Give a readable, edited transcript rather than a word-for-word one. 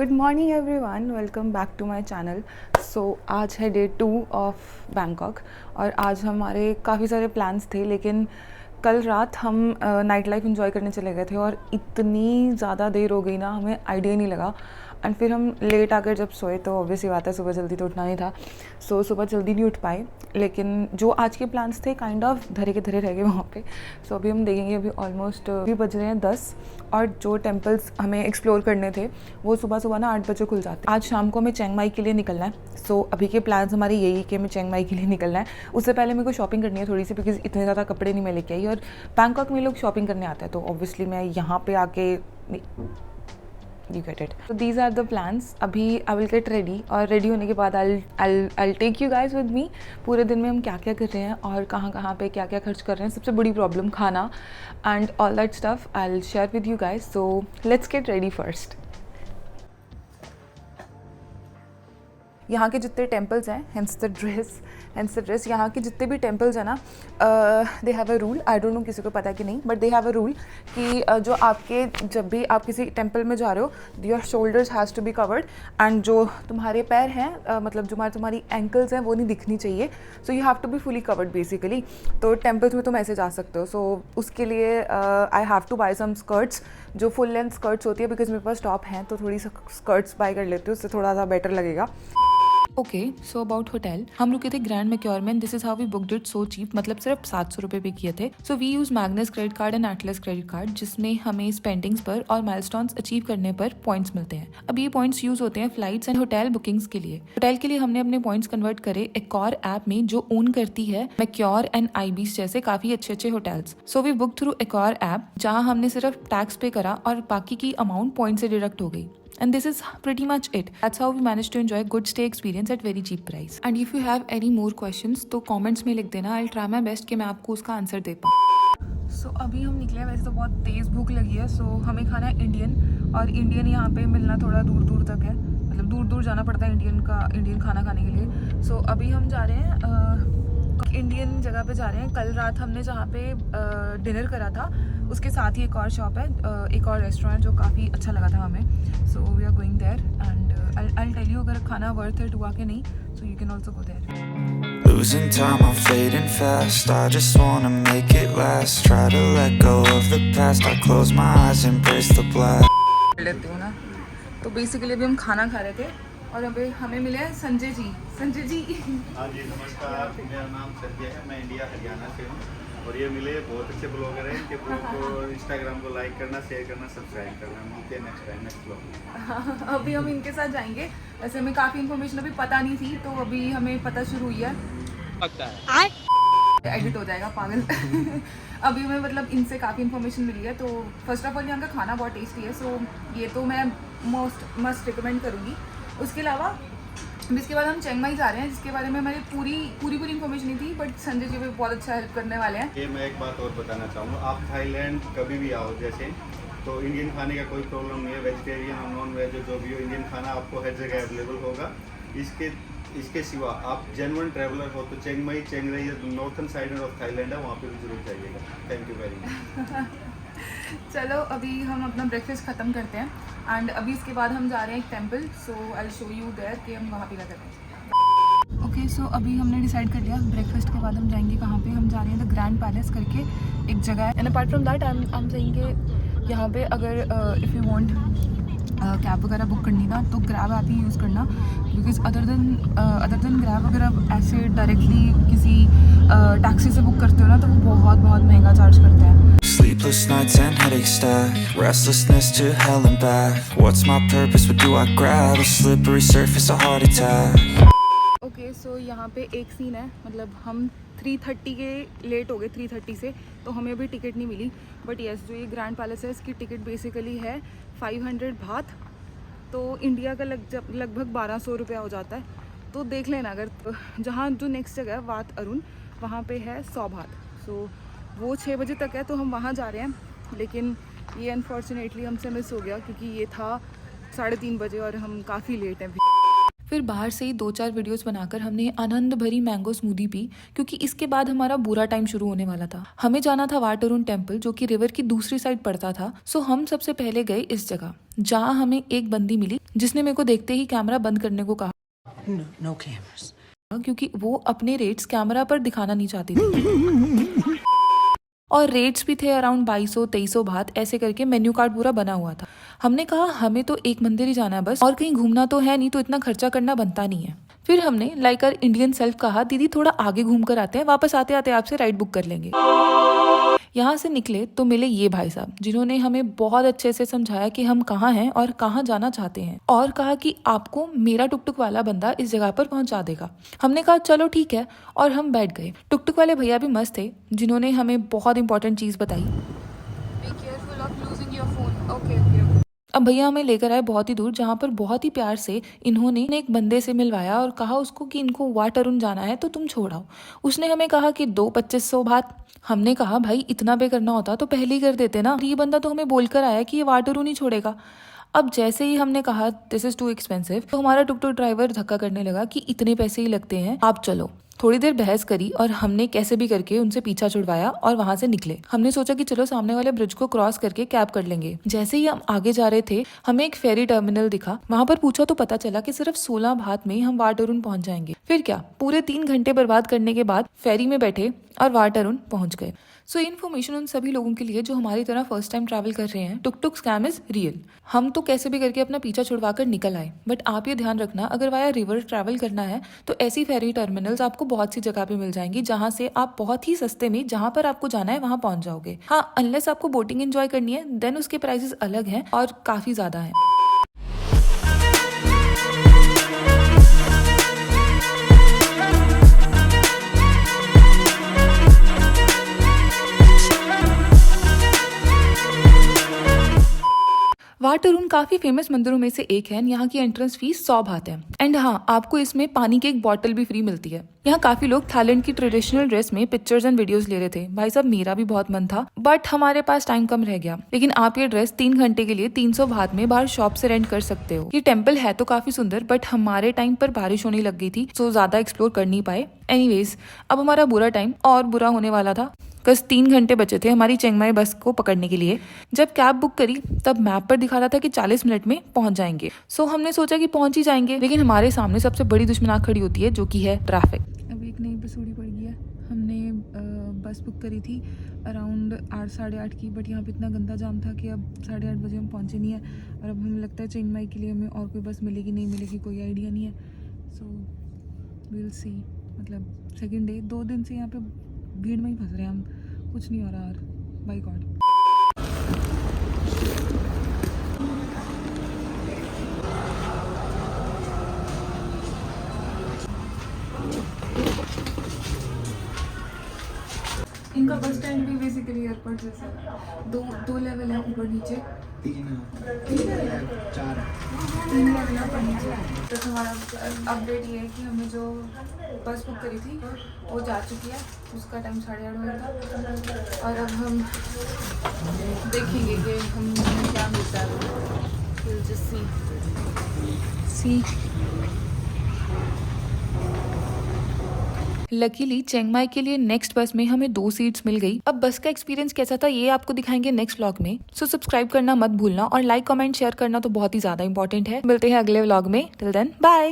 Good morning everyone, welcome back to my channel. So आज है day 2 of Bangkok और आज हमारे काफ़ी सारे प्लान्स थे, लेकिन कल रात हम नाइट लाइफ एंजॉय करने चले गए थे और इतनी ज़्यादा देर हो गई ना, हमें आइडिया नहीं लगा। एंड फिर हम लेट आकर जब सोए तो ऑब्वियसली बात है सुबह जल्दी तो उठना नहीं था। सो सुबह जल्दी नहीं उठ पाए, लेकिन जो आज के प्लान्स थे काइंड ऑफ धरे के धरे रह गए वहाँ पे। सो अभी हम देखेंगे, अभी ऑलमोस्ट अभी बज रहे हैं 10 और जो टेम्पल्स हमें एक्सप्लोर करने थे वो सुबह सुबह ना 8 बजे खुल जाते हैं। आज शाम को हमें चिंग माई के लिए निकलना है। सो अभी के प्लान्स हमारे यही कि हमें चिंग माई के लिए निकलना है। उससे पहले मेरे को शॉपिंग करनी है थोड़ी सी, बिकॉज इतने ज़्यादा कपड़े नहीं मैं लेके आई और बैंकॉक में लोग शॉपिंग करने आते हैं, तो ऑब्वियसली मैं यहाँ पे आके you get it. So these are the plans. अभी I will get ready और रेडी होने के बाद I'll take you guys with me. पूरे दिन में हम क्या क्या कर रहे हैं और कहाँ पे क्या क्या खर्च कर रहे हैं, सबसे बड़ी प्रॉब्लम खाना and all that stuff I'll share with you guys. So let's get ready first. यहाँ के जितने टेम्पल्स हैं, हेंस द ड्रेस, यहाँ के जितने भी टेम्पल्स हैं ना, they have a rule. I don't know किसी को पता है कि नहीं, but they have a rule कि जो आपके जब भी आप किसी टेम्पल में जा रहे हो, your shoulders has to be covered and जो तुम्हारे पैर हैं, मतलब जो तुम्हारी एंकल्स हैं वो नहीं दिखनी चाहिए। So you have to be fully covered basically. तो टेम्पल्स में तुम ऐसे जा सकते हो। सो उसके लिए I have to buy some skirts, जो फुल लेंथ स्कर्ट्स होती है, बिकॉज मेरे पास टॉप हैं तो थोड़ी स्कर्ट्स बाय कर लेती हूँ, उससे थोड़ा सा बेटर लगेगा। ओके, सो अबाउट होटल, हम रुके थे ग्रैंड मैक्योर में। This is how we booked it so cheap, मतलब सिर्फ 700 रुपये पे किए थे। So we use Magnus credit card and Atlas credit card, जिसमें हमें स्पेंडिंग्स पर और माइलस्टोन्स अचीव करने पर पॉइंट्स मिलते हैं। अब ये पॉइंट्स यूज होते हैं फ्लाइट्स एंड होटल बुकिंग्स के लिए। होटल के लिए हमने अपने पॉइंट्स कन्वर्ट करे एक और ऐप में जो ओन करती है मैक्योर एंड आईबीस जैसे काफी अच्छे hotels. So we book through एक और ऐप, जहाँ हमने सिर्फ टैक्स पे करा और बाकी की अमाउंट पॉइंट से डिडक्ट हो गई। And this is pretty much it. That's how we managed to enjoy good stay experience at very cheap price. And if you have any more questions, तो comments में लिख देना. I'll try my best कि मैं आपको उसका answer दे पाऊँ। So अभी हम निकले हैं, वैसे तो बहुत तेज़ भूख लगी है। So हमें खाना है इंडियन, और इंडियन यहाँ पे मिलना थोड़ा दूर तक है, मतलब दूर जाना पड़ता है इंडियन खाना खाने के लिए। So अभी हम जा रहे हैं इंडियन जगह पे जा रहे हैं। कल रात हमने जहाँ पे डिनर करा था उसके साथ ही एक और शॉप है, एक और रेस्टोरेंट जो काफ़ी अच्छा लगा था हमें। So we are going there and I'll tell you अगर खाना वर्थ इट हुआ कि नहीं, so you can also go there. Losing time, I'm fading fast. I just wanna make it last. Try to let go of the past. I close my eyes, embrace the black. लेती हूँ ना, तो basically अभी हम खाना खा रहे थे और अभी हमें मिले हैं संजय जी। हाँ जी, नमस्कार, मेरा नाम संजय है, मैं इंडिया हरियाणा से हूँ और ये मिले बहुत अच्छे ब्लॉगर हैं। इनके ब्लॉग को इंस्टाग्राम को लाइक करना, शेयर करना, सब्सक्राइब करना। मिलते हैं नेक्स्ट ब्लॉग। अभी हम इनके साथ जाएंगे। वैसे हमें काफ़ी इन्फॉर्मेशन अभी पता नहीं थी, तो अभी हमें पता शुरू हुई है। एडिट हो जाएगा पागल। अभी हमें मतलब इनसे काफ़ी इन्फॉर्मेशन मिली है। तो फर्स्ट ऑफ ऑल यहाँ का खाना बहुत टेस्टी है, सो ये तो मैं मस्ट रिकमेंड करूँगी। उसके अलावा इसके बाद हम चिंग माई जा रहे हैं, जिसके बारे में हमारी पूरी इन्फॉर्मेशन नहीं थी, बट संजय जी भी बहुत अच्छा हेल्प करने वाले हैं। ये मैं एक बात और बताना चाहूँगा, आप थाईलैंड कभी भी आओ जैसे, तो इंडियन खाने का कोई प्रॉब्लम नहीं है। वेजिटेरियन और नॉन वेज जो भी हो, इंडियन खाना आपको हर जगह अवेलेबल होगा। इसके सिवा आप जेन्युइन ट्रैवलर हो तो चिंग माई, चिंग रही नॉर्थन साइड ऑफ थाईलैंड है, वहाँ पर भी जरूर जाइएगा। Thank you very much. चलो अभी हम अपना ब्रेकफास्ट ख़त्म करते हैं एंड अभी इसके बाद हम जा रहे हैं एक temple. So I will show you there कि हम वहाँ पे क्या करते हैं। ओके, सो अभी हमने डिसाइड कर लिया ब्रेकफास्ट के बाद हम जाएंगे कहाँ पे। हम जा रहे हैं द ग्रैंड पैलेस करके एक जगह है। And apart from that I am saying कि यहाँ पे अगर इफ़ यू वांट कैब वगैरह बुक करनी ना, तो ग्रैब ऐप ही यूज़ करना, बिकॉज अदर देन ग्रैब अगर आप ऐसे डायरेक्टली किसी टैक्सी से बुक करते हो ना, तो वो बहुत महंगा चार्ज करते हैं। Sleepless nights and headaches stack. Restlessness to hell and back. What's my purpose? What do I grab? A slippery surface, a heart attack. Okay, so यहाँ पे एक सीन है, मतलब हम 3:30 के लेट हो गए 3:30 से, तो हमें अभी टिकट नहीं मिली। बट येस, जो ये ग्रैंड पैलेस है इसकी टिकट बेसिकली है 500 बात, तो इंडिया का लगभग 1200 रुपया हो जाता है। तो देख लेना, अगर जहाँ जो नेक्स्ट जगह है वात अरुण, वहाँ पे है 100 बात। सो वो 6 बजे तक है, तो हम वहाँ जा रहे हैं। लेकिन ये अनफॉर्चुनेटली हमसे मिस हो गया, क्योंकि ये था 3:30 बजे और हम काफ़ी लेट हैं। फिर बाहर से ही 2-4 वीडियोस बनाकर हमने आनंद भरी मैंगो स्मूदी पी, क्योंकि इसके बाद हमारा बुरा टाइम शुरू होने वाला था। हमें जाना था वाटरुन टेम्पल, जो कि रिवर की दूसरी साइड पड़ता था। सो हम सबसे पहले गए इस जगह, जहाँ हमें एक बंदी मिली जिसने मेरे को देखते ही कैमरा बंद करने को कहा। No cameras. क्योंकि वो अपने रेट्स कैमरा पर दिखाना नहीं चाहती थी और रेट्स भी थे अराउंड 2200-2300 बात, ऐसे करके मेन्यू कार्ड पूरा बना हुआ था। हमने कहा हमें तो एक मंदिर ही जाना है बस, और कहीं घूमना तो है नहीं, तो इतना खर्चा करना बनता नहीं है। फिर हमने लाइक आवर इंडियन सेल्फ कहा, दीदी थोड़ा आगे घूम कर आते हैं, वापस आते आते आपसे राइड बुक कर लेंगे। यहाँ से निकले तो मिले ये भाई साहब, जिन्होंने हमें बहुत अच्छे से समझाया कि हम कहाँ हैं और कहाँ जाना चाहते हैं, और कहा कि आपको मेरा टुकटुक वाला बंदा इस जगह पर पहुंचा देगा। हमने कहा चलो ठीक है, और हम बैठ गए। टुकटुक वाले भैया भी मस्त थे, जिन्होंने हमें बहुत इंपॉर्टेंट चीज़ बताई। अब भैया हमें लेकर आए बहुत ही दूर, जहाँ पर बहुत ही प्यार से इन्होंने एक बंदे से मिलवाया और कहा उसको कि इनको वाटरुन जाना है तो तुम छोड़ाओ। उसने हमें कहा कि 2-2500 बात। हमने कहा भाई इतना पे करना होता तो पहले ही कर देते ना, ये बंदा तो हमें बोलकर आया कि ये वाटरुन ही छोड़ेगा। अब जैसे ही हमने कहा दिस इज टू एक्सपेंसिव, तो हमारा टुकटुक ड्राइवर धक्का करने लगा कि इतने पैसे ही लगते हैं, आप चलो। थोड़ी देर बहस करी और हमने कैसे भी करके उनसे पीछा छुड़वाया और वहां से निकले। हमने सोचा कि चलो सामने वाले ब्रिज को क्रॉस करके कैब कर लेंगे। जैसे ही हम आगे जा रहे थे, हमें एक फेरी टर्मिनल दिखा। वहां पर पूछा तो पता चला कि सिर्फ 16 बात में हम वाटरुन पहुंच जाएंगे। फिर क्या, पूरे 3 घंटे बर्बाद करने के बाद फेरी में बैठे और वाटरुन पहुंच गए। सो इन्फॉर्मेशन उन सभी लोगों के लिए जो हमारी तरह फर्स्ट टाइम ट्रैवल कर रहे हैं, टुकटुक स्कैम इज रियल। हम तो कैसे भी करके अपना पीछा छुड़वा कर निकल आए, बट आप ये ध्यान रखना, अगर वाया रिवर ट्रैवल करना है तो ऐसी फेरी टर्मिनल्स आपको बहुत सी जगह पे मिल जाएंगी, जहाँ से आप बहुत ही सस्ते में जहाँ पर आपको जाना है वहाँ पहुँच जाओगे। हाँ, अनलेस आपको बोटिंग एंजॉय करनी है, देन उसके प्राइसेस अलग हैं और काफ़ी ज़्यादा हैं। वाटरुन काफी फेमस मंदिरों में से एक है। यहाँ की एंट्रेंस फीस 100 बात है। एंड हाँ, आपको इसमें पानी की एक बॉटल भी फ्री मिलती है। यहाँ काफी लोग थाईलैंड की ट्रेडिशनल ड्रेस में पिक्चर्स एंड वीडियोस ले रहे थे। भाई साहब मेरा भी बहुत मन था, बट हमारे पास टाइम कम रह गया। लेकिन आप ये ड्रेस 3 घंटे के लिए 300 बात में बाहर शॉप से रेंट कर सकते हो। ये टेम्पल है तो काफी सुंदर, बट हमारे टाइम पर बारिश होने लग गई थी, सो ज्यादा एक्सप्लोर कर नहीं पाए। एनीवेज, अब हमारा बुरा टाइम और बुरा होने वाला था। बस 3 घंटे बचे थे हमारी चिंग माई बस को पकड़ने के लिए। जब कैब बुक करी तब मैप पर दिखा रहा था कि 40 मिनट में पहुंच जाएंगे। सो हमने सोचा कि पहुंच ही जाएंगे, लेकिन हमारे सामने सबसे बड़ी दुश्मनाक खड़ी होती है, जो कि है ट्रैफिक। अब एक नई बस उड़ी पड़ गई है। हमने बस बुक करी थी अराउंड 8-8:30 की, बट यहाँ पे इतना गंदा जाम था कि अब 8:30 बजे हम पहुँचे नहीं है। और अब हमें लगता है चिंग माई के लिए हमें और कोई बस मिलेगी नहीं मिलेगी कोई आइडिया नहीं है। सो विल सी, मतलब सेकेंड डे, 2 दिन से यहाँ पे भीड़ में ही फंस रहे हैं हम, कुछ नहीं हो रहा यार, बाय गॉड। इनका बस स्टैंड भी बेसिकली एयरपोर्ट जैसा है। दो लेवल है, ऊपर नीचे 3 लेवल है, 3 लेवल है ऊपर नीचे। तो हमारा अपडेट ये है कि हमें जो बस बुक करी थी वो जा चुकी है। उसका टाइम 8:30 बजे था, और अब हम देखेंगे कि हमें क्या मिलता है। We'll just see. लकीली चिंग माई के लिए नेक्स्ट बस में हमें 2 सीट्स मिल गई। अब बस का एक्सपीरियंस कैसा था ये आपको दिखाएंगे नेक्स्ट व्लॉग में। सो सब्सक्राइब करना मत भूलना, और लाइक कमेंट शेयर करना तो बहुत ही ज्यादा इंपॉर्टेंट है। मिलते हैं अगले व्लॉग में। Till then bye.